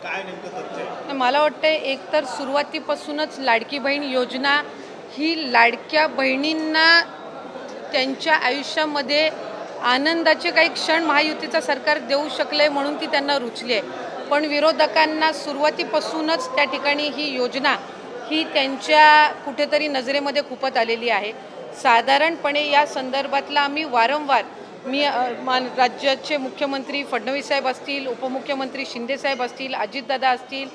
काय नेमकं तथ्य आहे? मला वाटतं एकतर सुरुवातीपासूनच लाडकी बहीण योजना ही लाडक्या बहिणींना त्यांच्या आयुष्यामध्ये आनंदाचे काही क्षण महायुतीचं सरकार देऊ शकले म्हणून ती त्यांना रुचली आहे। पण विरोधकांना सुरुवातीपासूनच त्या ठिकाणी ही योजना ही त्यांच्या कुठेतरी नजरेमध्ये खुपत आलेली आहे। साधारणपणे या संदर्भातला आम्ही वारंवार राज्याचे मुख्यमंत्री फडणवीस साहेब असतील, उपमुख्यमंत्री शिंदे साहेब असतील, अजितदादा असतील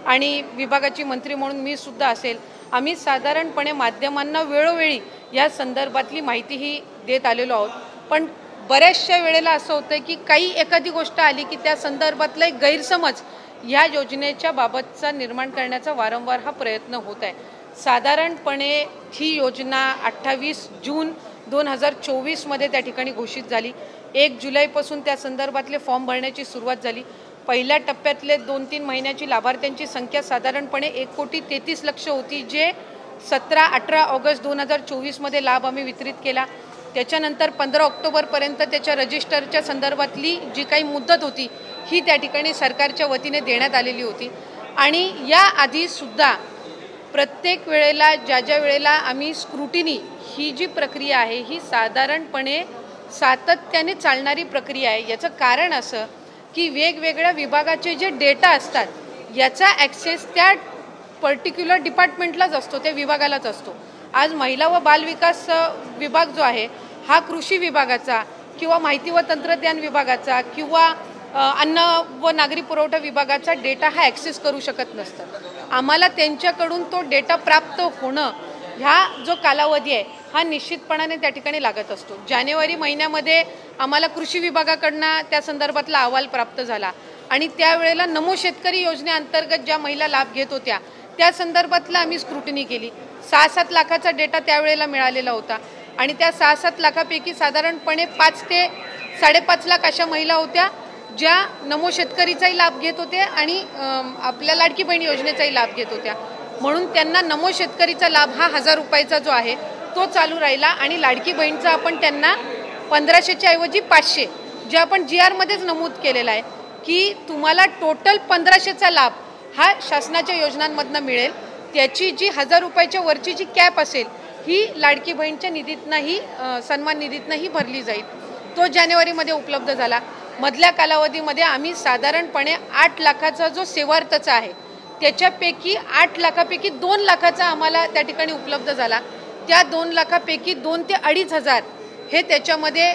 आणि विभागाची मंत्री म्हणून मी सुद्धा असेल, आम्ही साधारणपणे माध्यमांना वेळोवेळी या संदर्भातली माहिती ही देत आलेलो आहोत। पण बऱ्याचशा वेळेला असं होतं की काही एखादी गोष्ट आली की त्या संदर्भातला एक गैरसमज या योजनेच्या बाबतचा निर्माण करण्याचा वारंवार हा प्रयत्न होत आहे। साधारणपणे ही योजना 28 जून 2024 मध्ये त्या ठिकाणी घोषित झाली। 1 जुलैपासून त्या संदर्भातले फॉर्म भरण्याची सुरुवात झाली। पहिल्या टप्प्यातले 2-3 महिन्याची लाभार्थ्यांची संख्या साधारणपणे 1,33,00,000 होती, जे 17-18 ऑगस्ट 2024 मध्ये लाभ आम्ही वितरित केला। त्याच्यानंतर 15 ऑक्टोबरपर्यंत त्याच्या रजिस्टरच्या संदर्भातली जी काही मुदत होती ही त्या ठिकाणी सरकारच्या वतीने देण्यात आलेली होती। आणि या आधी सुद्धा प्रत्येक वेळेला ज्या वेळेला आम्ही स्क्रुटिनी ही जी प्रक्रिया आहे ही साधारणपणे सातत्याने चालणारी प्रक्रिया आहे। याचं कारण असं की वेगवेगळ्या विभागाचे जे डेटा असतात याचा ॲक्सेस त्या पर्टिक्युलर डिपार्टमेंटलाच असतो, त्या विभागालाच असतो। आज महिला व बालविकास विभाग जो आहे हा कृषी विभागाचा किंवा माहिती व तंत्रज्ञान विभागाचा किंवा अन्न व नागरी पुरवठा विभागाचा डेटा हा ॲक्सेस करू शकत नसतं। आम्हाला त्यांच्याकडून तो डेटा प्राप्त होणं ह्या जो कालावधी आहे हा निश्चितपणाने त्या ठिकाणी लागत असतो। जानेवारी महिन्यामध्ये आम्हाला कृषी विभागाकडनं त्या संदर्भातला अहवाल प्राप्त झाला आणि त्यावेळेला नमो शेतकरी योजनेअंतर्गत ज्या महिला लाभ घेत होत्या त्या संदर्भातला आम्ही स्क्रुटिनी केली। 6-7 लाखाचा डेटा त्यावेळेला मिळालेला होता आणि त्या 6-7 लाखापैकी साधारणपणे 5 ते 5.5 लाख अशा महिला होत्या ज्या नमो शेतकरीचाही लाभ घेत होत्या आणि आपल्या लाडकी बहीण योजनेचाही लाभ घेत होत्या। म्हणून त्यांना नमो शेतकरीचा लाभ हा 1000 रुपयाचा जो आहे तो चालू राहिला आणि लाडकी बहीणचा आपण त्यांना 1500च्या ऐवजी 500 जे आपण GR मध्येच नमूद केलेला आहे की तुम्हाला टोटल 1500चा लाभ हा शासनाच्या योजनांमधनं मिळेल। त्याची जी 1000 रुपयाच्या वरची जी कॅप असेल ही लाडकी बहीणच्या निधीतनंही सन्मान निधीतनंही भरली जाईल। तो जानेवारीमध्ये उपलब्ध झाला। मधल्या कालावधीमध्ये आम्ही साधारणपणे 8 लाखाचा जो सेवार्थचा आहे त्याच्यापैकी 8 लाखापैकी 2 लाखाचा आम्हाला त्या ठिकाणी उपलब्ध झाला। त्या 2 लाखापैकी 2 ते 2.5 हजार हे त्याच्यामध्ये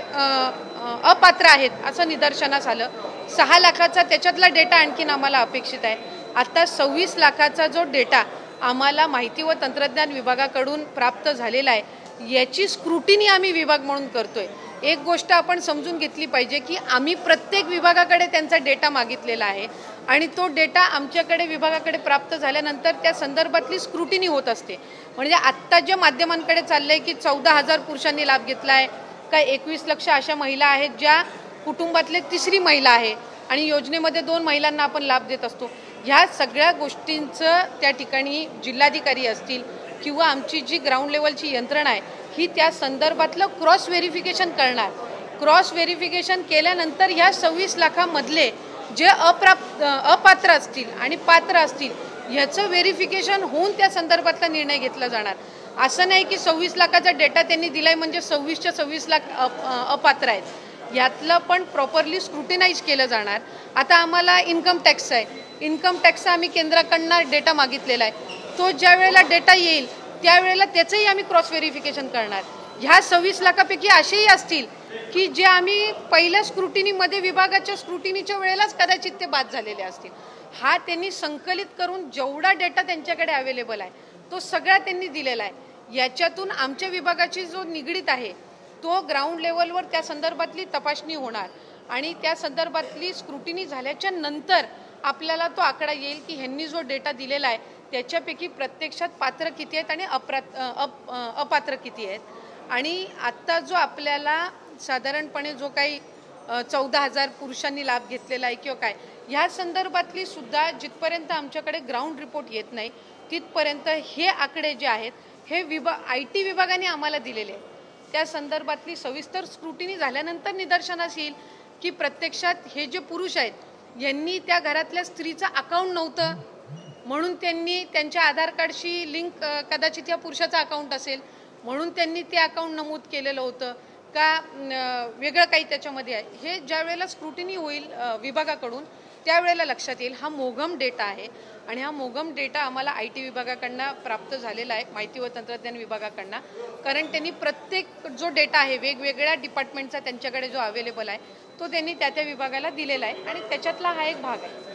अपात्र आहेत असं निदर्शनास आलं। 6 लाखाचा त्याच्यातला डेटा आणखीन आम्हाला अपेक्षित आहे। आता 26 लाखाचा जो डेटा आम्हाला माहिती व तंत्रज्ञान विभागाकडून प्राप्त झालेला आहे याची स्क्रुटिनी आम्ही विभाग म्हणून करतोय। एक गोष्ट आपण समजून घेतली पाहिजे की आम्ही प्रत्येक विभागाकडे त्यांचा डेटा मागितलेला आहे आणि तो डेटा आमच्याकडे विभागाकडे प्राप्त झाल्यानंतर त्या संदर्भातली स्क्रुटिनी होत असते। म्हणजे आत्ता ज्या माध्यमांकडे चाललंय की 14,000 पुरुषांनी लाभ घेतला आहे, काय 21 लक्ष अशा महिला आहेत ज्या कुटुंबातले तिसरी महिला आहे आणि योजनेमध्ये 2 महिलांना आपण लाभ देत असतो। ह्या सगळ्या गोष्टींचं त्या ठिकाणी जिल्हाधिकारी असतील किंवा आमची जी ग्राउंड लेवलची यंत्रणा आहे ही त्या संदर्भातलं क्रॉस व्हेरिफिकेशन करणार। क्रॉस व्हेरिफिकेशन केल्यानंतर ह्या 26 लाखामधले जे अपात्र असतील आणि पात्र असतील ह्याचं व्हेरिफिकेशन होऊन त्या संदर्भातला निर्णय घेतला जाणार। असं नाही की 26 लाखाचा डेटा त्यांनी दिलाय म्हणजे 26च्या 26 लाख अपात्र आहेत। यातलं पण प्रॉपरली स्क्रुटिनाइज केलं जाणार। आता आम्हाला इन्कम टॅक्स आहे, इन्कम टॅक्सचा आम्ही केंद्राकडनं डेटा मागितलेला आहे। तो ज्या वेळेला डेटा येईल त्यावेळेला त्याचंही आम्ही क्रॉस व्हेरिफिकेशन करणार। ह्या 26 लाखापैकी असेही असतील की जे आम्ही पहिल्या स्क्रुटिनीमध्ये विभागाच्या स्क्रुटिनीच्या वेळेलाच कदाचित ते बाद झालेले असतील। हा त्यांनी संकलित करून जेवढा डेटा त्यांच्याकडे अवेलेबल आहे तो सगळा त्यांनी दिलेला आहे। याच्यातून आमच्या विभागाची जो निगडीत आहे तो ग्राउंड लेवलवर त्या संदर्भातली तपासणी होणार आणि त्या संदर्भातली स्क्रुटिनी झाल्याच्या नंतर आपल्याला तो आकडा येईल की ह्यांनी जो डेटा दिलेला आहे त्याच्यापैकी प्रत्यक्षात पात्र किती आहेत आणि अपात्र किती आहेत। आणि आत्ता जो आपल्याला साधारणपणे जो काही 14,000 पुरुषांनी लाभ घेतलेला आहे किंवा काय ह्या संदर्भातली सुद्धा जिथपर्यंत आमच्याकडे ग्राउंड रिपोर्ट येत नाही तिथपर्यंत हे आकडे जे आहेत हे IT विभागाने आम्हाला दिलेले आहेत। त्या संदर्भातली सविस्तर स्क्रुटिनी झाल्यानंतर निदर्शनास येईल की प्रत्यक्षात हे जे पुरुष आहेत यांनी त्या घरातल्या स्त्रीचं अकाउंट नव्हतं म्हणून त्यांनी त्यांच्या आधार कार्डशी लिंक कदाचित या पुरुषाचं अकाउंट असेल म्हणून त्यांनी ते अकाउंट नमूद केलेलं होतं का वेगळं काही त्याच्यामध्ये आहे, हे ज्या वेळेला स्क्रुटिनी होईल विभागाकडून त्यावेळेला लक्षात येईल. हा मोघम डेटा आहे आणि हा मोघम डेटा आम्हाला IT विभागाकडनं प्राप्त झालेला आहे, माहिती व तंत्रज्ञान विभागाकडनं. कारण त्यांनी प्रत्येक जो डेटा आहे वेगवेगळ्या डिपार्टमेंटचा त्यांच्याकडे जो अवेलेबल आहे तो त्यांनी त्या त्या विभागाला दिलेला आहे आणि त्याच्यातला हा एक भाग आहे.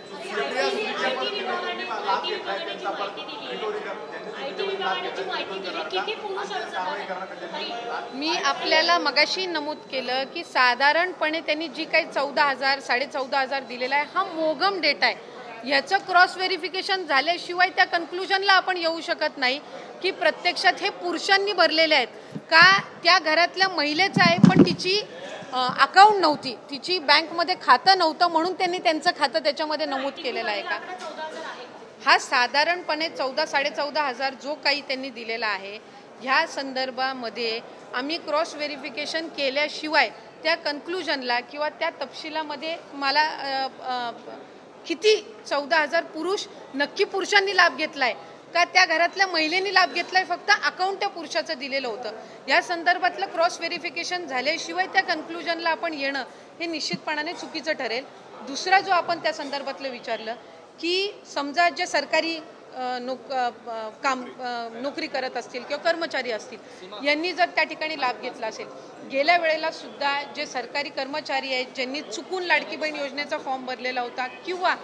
मी आपल्याला मगाशी नमूद केलं की साधारणपणे त्यांनी जी काही 14,000 14,500 दिलेला आहे हा मोघम डेटा आहे. याचं क्रॉस व्हेरिफिकेशन झाल्याशिवाय त्या कन्क्लुजनला आपण येऊ शकत नाही की प्रत्यक्षात हे पुरुषांनी भरलेले आहेत का त्या घरातल्या महिलेचं आहे पण तिची अकाउंट नव्हती, तिची बँकमध्ये खातं नव्हतं म्हणून त्यांनी त्यांचं खातं त्याच्यामध्ये नमूद केलेलं आहे का. हा साधारणपणे 14,000-14,500 जो काही त्यांनी दिलेला आहे ह्या संदर्भामध्ये आम्ही क्रॉस व्हेरिफिकेशन केल्याशिवाय त्या कन्क्लुजनला किंवा त्या तपशिलामध्ये मला किती 14,000 पुरुष नक्की पुरुषांनी लाभ घेतलाय का त्या घरातल्या महिलेनी लाभ घेतलाय फक्त अकाउंट त्या पुरुषाचं दिलेलं होतं, या संदर्भातलं क्रॉस व्हेरिफिकेशन झाल्याशिवाय त्या कन्क्लुजनला आपण येणं हे निश्चितपणाने चुकीचं ठरेल. दुसरा जो आपण त्या संदर्भातलं विचारलं की समजा जे सरकारी नोकरी करत असतील किंवा कर्मचारी असतील यांनी जर त्या ठिकाणी लाभ घेतला असेल, गेल्या वेळेला सुद्धा जे सरकारी कर्मचारी आहेत ज्यांनी चुकून लाडकी बहीण योजनेचा फॉर्म भरलेला होता किंवा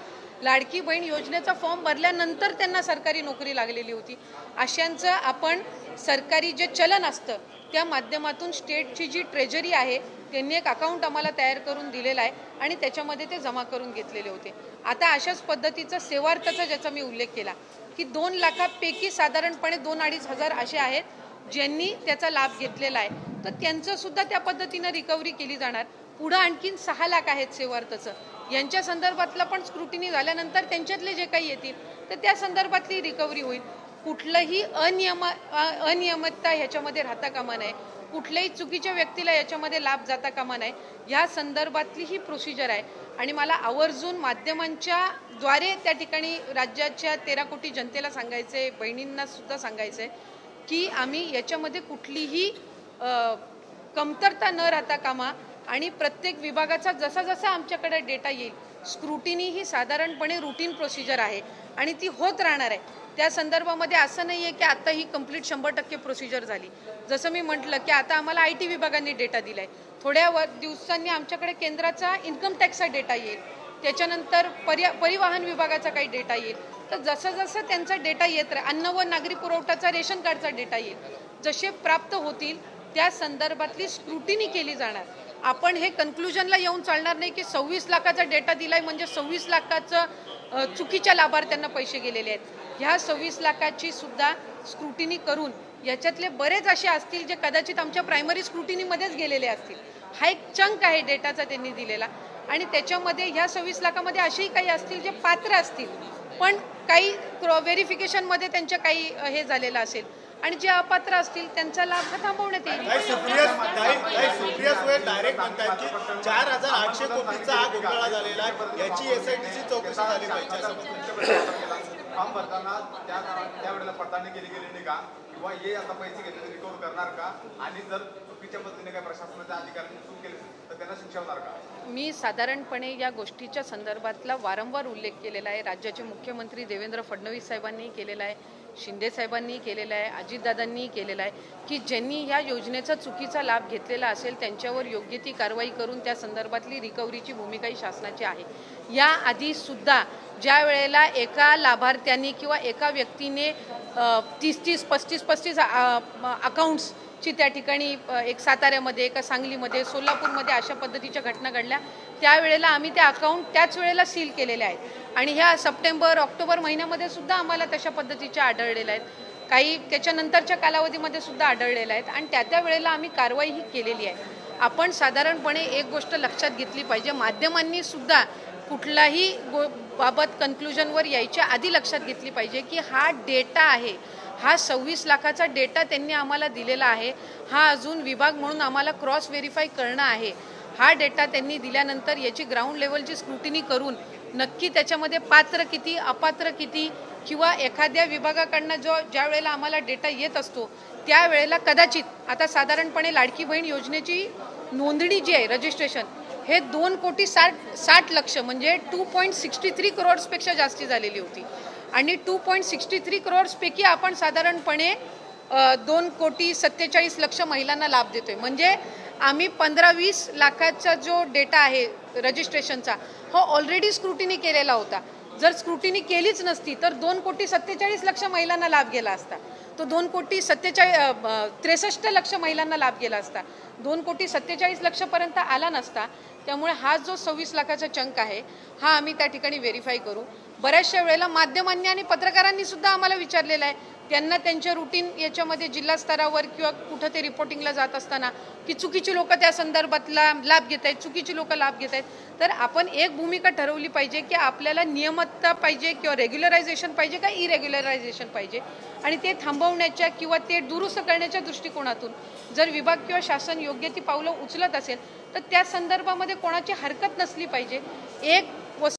लाडकी बहीण योजनेचा फॉर्म भरल्यानंतर त्यांना सरकारी नोकरी लागलेली होती, अशांचं आपण सरकारी जे चलन असतं त्या माध्यमातून स्टेटची जी ट्रेजरी आहे त्यांनी एक अकाउंट आम्हाला तयार करून दिलेला आहे आणि त्याच्यामध्ये ते जमा करून घेतलेले होते. आता अशाच पद्धतीचं सेवार्थाचा ज्याचा मी उल्लेख केला की 2 लाखापैकी साधारणपणे 2-2.5 हजार असे आहेत ज्यांनी त्याचा लाभ घेतलेला आहे, तर त्यांचं सुद्धा त्या पद्धतीनं रिकव्हरी केली जाणार. पुढं आणखीन 6 लाख आहेत सेवार्थाचं, यांच्या संदर्भातलं पण स्क्रुटिनी झाल्यानंतर त्यांच्यातले जे काही येतील तर त्या संदर्भातली रिकव्हरी होईल. कुठलंही अनियमितता ह्याच्यामध्ये राहता कामा नये, कुठल्याही चुकीच्या व्यक्तीला याच्यामध्ये लाभ जाता कामा नये, या संदर्भातली ही प्रोसिजर आहे. आणि मला आवर्जून माध्यमांच्या द्वारे त्या ठिकाणी राज्याच्या 13 कोटी जनतेला सांगायचे, बहिणींना सुद्धा सांगायचं आहे की आम्ही याच्यामध्ये कुठलीही कमतरता न राहता कामा आणि प्रत्येक विभागाचा जसा जसा आमच्याकडे डेटा येईल, स्क्रुटिनी ही साधारणपणे रुटीन प्रोसिजर आहे आणि ती होत राहणार आहे. त्या संदर्भामध्ये असं नाही आहे की आता ही कंप्लीट 100% प्रोसिजर झाली. जसं मी म्हटलं की आता आम्हाला IT विभागाने डेटा दिला आहे, थोड्या दिवसांनी आमच्याकडे केंद्राचा इन्कम टॅक्सचा डेटा येईल, त्याच्यानंतर परिवहन विभागाचा काही डेटा येईल. तर जसं जसं त्यांचा डेटा येत राहील, अन्न व नागरी पुरवठाचा रेशन कार्डचा डेटा येईल, जसे प्राप्त होतील त्या संदर्भातली स्क्रुटिनी केली जाणार. आपण हे कन्क्लुजनला येऊन चालणार नाही की 26 लाखाचा डेटा दिलाय म्हणजे 26 लाखाचं चुकीच्या लाभार्थ्यांना पैसे गेलेले आहेत. ह्या 26 लाखाची सुद्धा स्क्रुटिनी करून याच्यातले बरेच असे असतील जे कदाचित आमच्या प्रायमरी स्क्रुटिनीमध्येच गेलेले असतील. हा एक चंक आहे डेटाचा त्यांनी दिलेला आणि त्याच्यामध्ये ह्या 26 लाखामध्ये असेही काही असतील जे पात्र असतील पण काही व्हेरिफिकेशनमध्ये त्यांच्या काही हे झालेलं असेल आणि जे अपात्र असतील त्यांचा लाभ हा थांबवण्यात येईल. डायरेक्ट म्हणतात की 4,800 कोटीचा हा घोटाळा झालेला आहे, याची SITची चौकशी झाली पाहिजे. फॉर्म भरताना त्यावेळेला पडताळणी केली गेली नाही का किंवा हे आता पैसे घेतले रिकव्हर करणार का आणि जर चुकीच्या पद्धतीने काही प्रशासनाच्या अधिकाऱ्यांनी चूक केली तर त्यांना शिक्षा होणार का. मी साधारणपणे या गोष्टीच्या संदर्भातला वारंवार उल्लेख केलेला आहे. राज्याचे मुख्यमंत्री देवेंद्र फडणवीस साहेबांनी केलेला आहे, शिंदे साहेबांनी केलेला आहे, अजितदादांनी केलेला आहे की ज्यांनी ह्या योजनेचा चुकीचा लाभ घेतलेला असेल त्यांच्यावर योग्य ती कारवाई करून त्या संदर्भातली रिकव्हरीची भूमिकाही शासनाची आहे. याआधी सुद्धा ज्या वेळेला एका लाभार्थ्यांनी किंवा एका व्यक्तीने 30-30, 35-35 अकाउंट्सची त्या ठिकाणी एक साताऱ्यामध्ये, एका सांगलीमध्ये, सोलापूरमध्ये अशा पद्धतीच्या घटना घडल्या, त्यावेळेला आम्ही त्या अकाउंट त्याच वेळेला सील केलेले आहेत आणि ह्या सप्टेंबर-ऑक्टोबर महिन्यामध्ये सुद्धा आम्हाला तशा पद्धतीच्या आढळलेल्या आहेत, काही त्याच्यानंतरच्या कालावधीमध्ये सुद्धा आढळलेल्या आहेत आणि त्या वेळेला आम्ही कारवाई ही केलेली आहे. आपण साधारणपणे एक गोष्ट लक्षात घेतली पाहिजे, माध्यमांनी सुद्धा कुठलाही बाबत कन्क्लुजनवर यायच्या आधी लक्षात घेतली पाहिजे की हा डेटा आहे, हा 26 लाखाचा डेटा त्यांनी आम्हाला दिलेला आहे, हा अजून विभाग म्हणून आम्हाला क्रॉस व्हेरीफाय करणं आहे. हा डेटा त्यांनी दिल्यानंतर याची ग्राउंड लेवलची स्क्रुटिनी करून नक्की त्याच्यामध्ये पात्र किती, अपात्र किती, किंवा एखाद्या विभागाकडनं ज्या वेळेला आम्हाला डेटा येत असतो त्यावेळेला कदाचित आता साधारणपणे लाडकी बहीण योजनेची नोंदणी जी आहे, रजिस्ट्रेशन, हे 2,60,00,000 म्हणजे 2.63 करोड्सपेक्षा जास्ती झालेली होती. आणि 2.63 करोड्सपैकी आपण साधारणपणे 2,47,00,000 महिलांना लाभ देतोय. म्हणजे आम्ही 15-20 लाखाचा जो डेटा आहे रजिस्ट्रेशनचा, हा ऑलरेडी स्क्रुटिनी केलेला होता. जर स्क्रुटिनी केलीच नसती तर 2,47,00,000 महिलांना लाभ गेला असता. तो 2,63,00,000 महिलांना लाभ गेला असता. 2,47,00,000 पर्यंत आला नसता. त्यामुळे हा जो 26 लाखाचा चंक आहे हा आम्ही त्या ठिकाणी व्हेरीफाय करू. बऱ्याचशा वेळेला माध्यमांनी आणि पत्रकारांनी सुद्धा आम्हाला विचारलेलं आहे, त्यांना त्यांच्या रुटीन याच्यामध्ये जिल्हा स्तरावर किंवा कुठं ते रिपोर्टिंगला जात असताना की चुकीची लोक त्या संदर्भातला लाभ घेत आहेत, चुकीची लोक लाभ घेत आहेत. तर आपण एक भूमिका ठरवली पाहिजे की आपल्याला नियमितता पाहिजे किंवा रेग्युलरायझेशन पाहिजे का इरेग्युलरायझेशन पाहिजे. आणि ते थांबवण्याच्या किंवा ते दुरुस्त करण्याच्या दृष्टिकोनातून जर विभाग किंवा शासन योग्य ती पावलं उचलत असेल तर त्या संदर्भामध्ये कोणाची हरकत नसली पाहिजे. एक